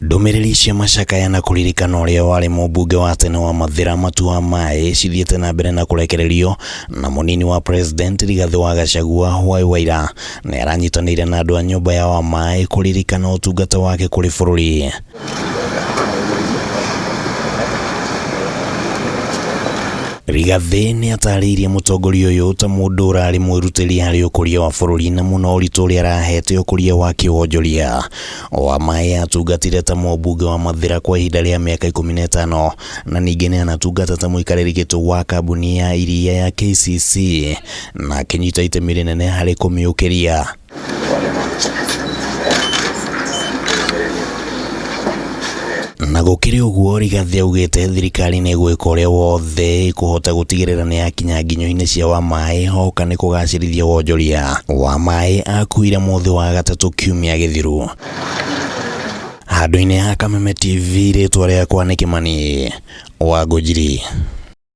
Ndũmĩrĩri cia macakaya na kũririkana ũrĩa warĩ mũmbunge wa tene wa Mathira Matua Mae cithiĩte na mbere na kũrekererio, na mũnini wa president Rigathĩ wa Gachagua Waira nĩ aranyitanĩire na andũ a nyũmba ya Wamae kũririkana ũtungata wake kũrĩ bũrũri. Rigathĩ nĩ atarĩirie mũtongoria ũyũ ta mũndũ ũrarĩ mwĩrutĩri harĩ ũkũria wa bũrũri na mũno ũritũ ũrĩa arahete ũkũria wa kĩwonjoria. Wamae atungatire ta mũmbunge wa Mathira kwa ihinda rĩa mĩaka 15 na ningĩ nĩ anatungata ta mũikarĩri gĩtĩ wa kambuni ya iria ya KCC na akĩnyita itemi rĩnene harĩ kũmĩũkĩria. Na gũkĩrĩ ũguo, Rigathĩ augĩte thirikari nĩ gwĩka ũrĩa wothe kũhota gũtigĩrĩra nĩ yakinya nginyo-inĩ cia Wamae hoka nĩ kũgacĩrithia wonjoria. Wamae akuire mũthĩ wa gatatũ kiumia gĩthiru. Handũ-inĩ ha Kameme TV, rĩtwa rĩakwa nĩ Kĩmani Wangũnjiri.